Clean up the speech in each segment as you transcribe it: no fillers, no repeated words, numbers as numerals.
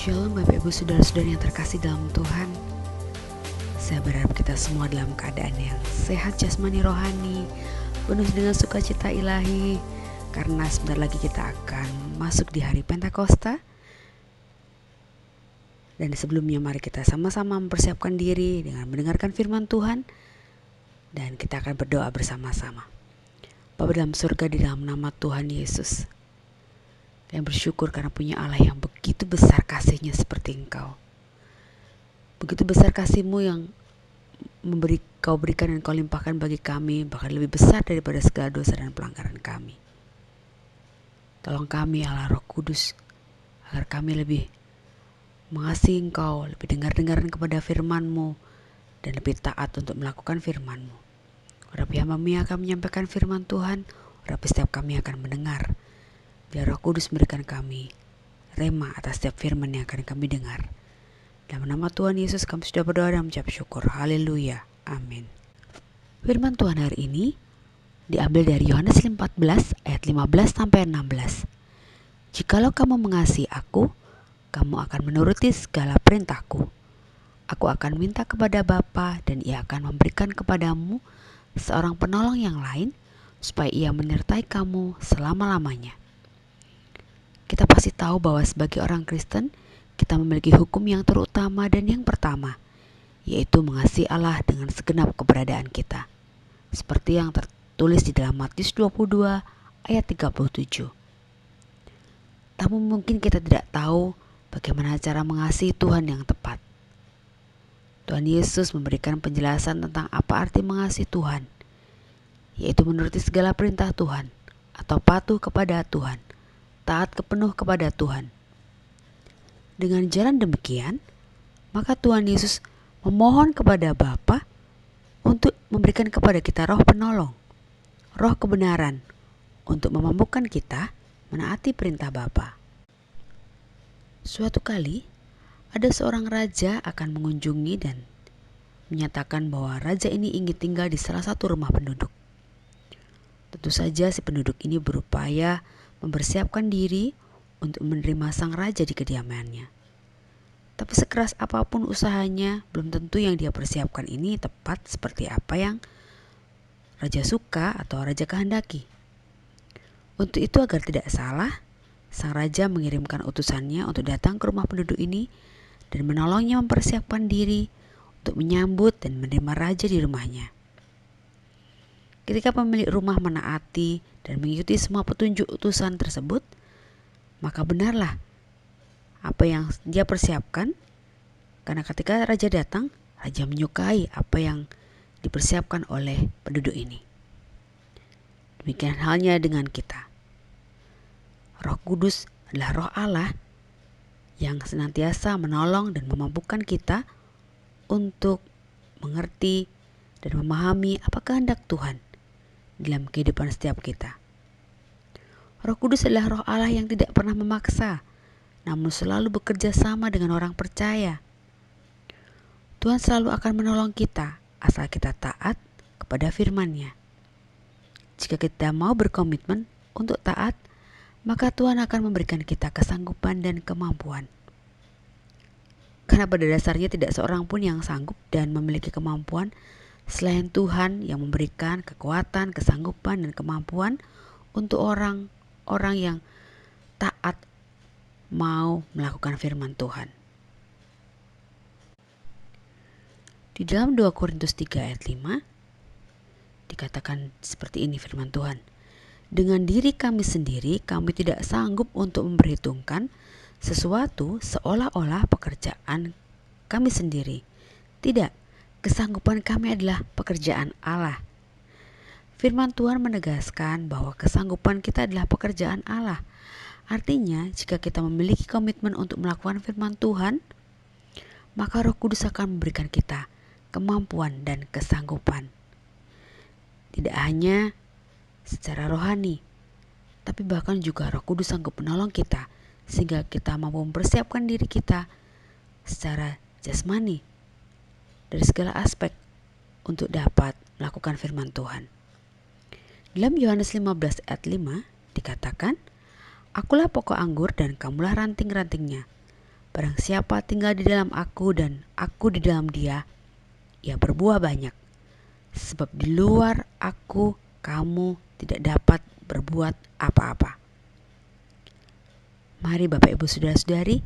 Shalom Bapak Ibu Saudara-saudari yang terkasih dalam Tuhan. Saya berharap kita semua dalam keadaan yang sehat jasmani rohani, penuh dengan sukacita ilahi, karena sebentar lagi kita akan masuk di hari Pentakosta. Dan sebelumnya mari kita sama-sama mempersiapkan diri dengan mendengarkan firman Tuhan, dan kita akan berdoa bersama-sama. Bapa dalam surga, di dalam nama Tuhan Yesus, dan bersyukur karena punya Allah yang begitu besar kasih-Nya seperti Engkau. Begitu besar kasih-Mu yang Kau berikan dan Kau limpahkan bagi kami, bahkan lebih besar daripada segala dosa dan pelanggaran kami. Tolong kami Allah Roh Kudus, agar kami lebih mengasihi Engkau, lebih dengar-dengaran kepada firman-Mu, dan lebih taat untuk melakukan firman-Mu. Rabi hamba-Mu akan menyampaikan firman Tuhan, Rabi setiap kami akan mendengar. Biar Roh Kudus memberikan kami rema atas setiap firman yang akan kami dengar. Dalam nama Tuhan Yesus kami sudah berdoa dan mengucap syukur. Haleluya. Amin. Firman Tuhan hari ini diambil dari Yohanes 14 ayat 15 sampai 16. Jikalau kamu mengasihi aku, kamu akan menuruti segala perintahku. Aku akan minta kepada Bapa dan Ia akan memberikan kepadamu seorang penolong yang lain, supaya Ia menyertai kamu selama-lamanya. Kita pasti tahu bahwa sebagai orang Kristen, kita memiliki hukum yang terutama dan yang pertama, yaitu mengasihi Allah dengan segenap keberadaan kita. Seperti yang tertulis di dalam Matius 22 ayat 37. Namun mungkin kita tidak tahu bagaimana cara mengasihi Tuhan yang tepat. Tuhan Yesus memberikan penjelasan tentang apa arti mengasihi Tuhan, yaitu menuruti segala perintah Tuhan atau patuh kepada Tuhan, taat penuh kepada Tuhan. Dengan jalan demikian, maka Tuhan Yesus memohon kepada Bapa untuk memberikan kepada kita roh penolong, roh kebenaran, untuk memampukan kita menaati perintah Bapa. Suatu kali, ada seorang raja akan mengunjungi dan menyatakan bahwa raja ini ingin tinggal di salah satu rumah penduduk. Tentu saja si penduduk ini berupaya mempersiapkan diri untuk menerima sang raja di kediamannya. Tapi sekeras apapun usahanya, belum tentu yang dia persiapkan ini tepat seperti apa yang raja suka atau raja kehendaki. Untuk itu agar tidak salah, sang raja mengirimkan utusannya untuk datang ke rumah penduduk ini dan menolongnya mempersiapkan diri untuk menyambut dan menerima raja di rumahnya. Ketika pemilik rumah menaati dan mengikuti semua petunjuk utusan tersebut, maka benarlah apa yang dia persiapkan, karena ketika raja datang, raja menyukai apa yang dipersiapkan oleh penduduk ini. Demikian halnya dengan kita. Roh Kudus adalah roh Allah yang senantiasa menolong dan memampukan kita untuk mengerti dan memahami apa kehendak Tuhan dalam kehidupan setiap kita. Roh Kudus adalah roh Allah yang tidak pernah memaksa, namun selalu bekerja sama dengan orang percaya. Tuhan selalu akan menolong kita asal kita taat kepada firman-Nya. Jika kita mau berkomitmen untuk taat, maka Tuhan akan memberikan kita kesanggupan dan kemampuan. Karena pada dasarnya tidak seorang pun yang sanggup dan memiliki kemampuan selain Tuhan yang memberikan kekuatan, kesanggupan, dan kemampuan untuk orang yang taat mau melakukan firman Tuhan. Di dalam 2 Korintus 3 ayat 5 dikatakan seperti ini firman Tuhan. Dengan diri kami sendiri kami tidak sanggup untuk memperhitungkan sesuatu seolah-olah pekerjaan kami sendiri. Tidak, kesanggupan kami adalah pekerjaan Allah. Firman Tuhan menegaskan bahwa kesanggupan kita adalah pekerjaan Allah. Artinya, jika kita memiliki komitmen untuk melakukan firman Tuhan, maka Roh Kudus akan memberikan kita kemampuan dan kesanggupan. Tidak hanya secara rohani, tapi bahkan juga Roh Kudus sanggup menolong kita, sehingga kita mampu mempersiapkan diri kita secara jasmani dari segala aspek untuk dapat melakukan firman Tuhan. Dalam Yohanes 15 ayat 5 dikatakan, Akulah pokok anggur dan kamulah ranting-rantingnya. Barang siapa tinggal di dalam aku dan aku di dalam dia, ia berbuah banyak. Sebab di luar aku, kamu tidak dapat berbuat apa-apa. Mari Bapak Ibu Saudara-saudari,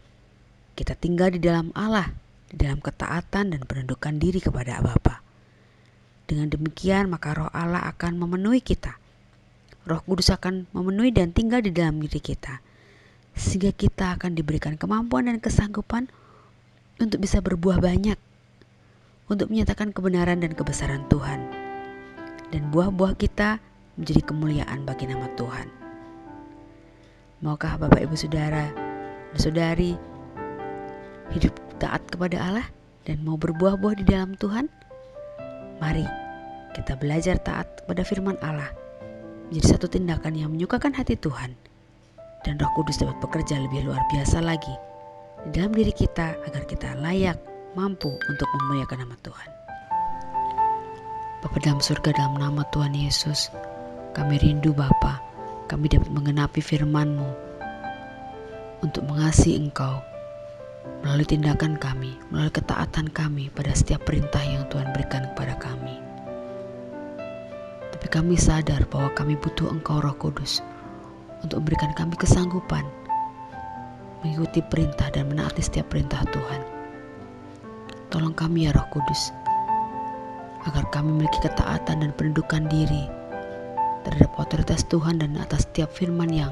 kita tinggal di dalam Allah, di dalam ketaatan dan penundukan diri kepada Bapa. Dengan demikian maka Roh Allah akan memenuhi kita. Roh Kudus akan memenuhi dan tinggal di dalam diri kita, sehingga kita akan diberikan kemampuan dan kesanggupan untuk bisa berbuah banyak, untuk menyatakan kebenaran dan kebesaran Tuhan. Dan buah-buah kita menjadi kemuliaan bagi nama Tuhan. Maukah Bapak Ibu Saudara dan Saudari hidup taat kepada Allah dan mau berbuah-buah di dalam Tuhan? Mari kita belajar taat kepada firman Allah, menjadi satu tindakan yang menyukakan hati Tuhan, dan Roh Kudus dapat bekerja lebih luar biasa lagi di dalam diri kita agar kita layak, mampu untuk memuliakan nama Tuhan. Bapa dalam surga, dalam nama Tuhan Yesus, kami rindu Bapa, kami dapat menggenapi firman-Mu untuk mengasihi Engkau melalui tindakan kami, melalui ketaatan kami pada setiap perintah yang Tuhan berikan kepada kami. Tapi kami sadar bahwa kami butuh Engkau Roh Kudus untuk memberikan kami kesanggupan mengikuti perintah dan menaati setiap perintah Tuhan. Tolong kami ya Roh Kudus, agar kami memiliki ketaatan dan penundukan diri terhadap otoritas Tuhan dan atas setiap firman yang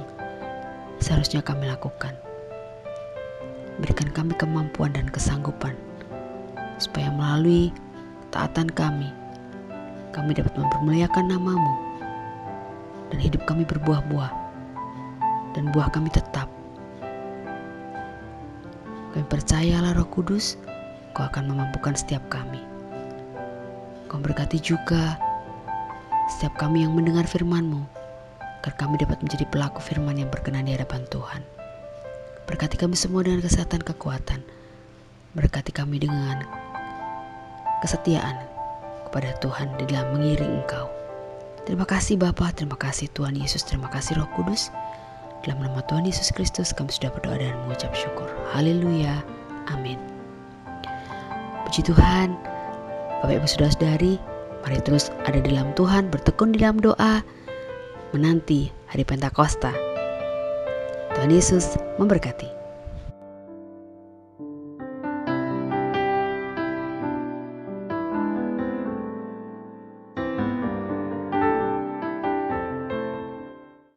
seharusnya kami lakukan. Berikan kami kemampuan dan kesanggupan, supaya melalui ketaatan kami dapat mempermuliakan nama-Mu, dan hidup kami berbuah-buah, dan buah kami tetap. Kami percayalah Roh Kudus, Kau akan memampukan setiap kami. Kau berkati juga setiap kami yang mendengar firman-Mu, agar kami dapat menjadi pelaku firman yang berkenan di hadapan Tuhan. Berkati kami semua dengan kesehatan, kekuatan. Berkati kami dengan kesetiaan kepada Tuhan di dalam mengiring Engkau. Terima kasih Bapa, terima kasih Tuhan Yesus, terima kasih Roh Kudus. Dalam nama Tuhan Yesus Kristus kami sudah berdoa dan mengucap syukur. Haleluya, amin. Puji Tuhan, Bapak Ibu Saudara-saudari, mari terus ada di dalam Tuhan, bertekun di dalam doa, menanti hari Pentakosta. Tuhan Yesus memberkati.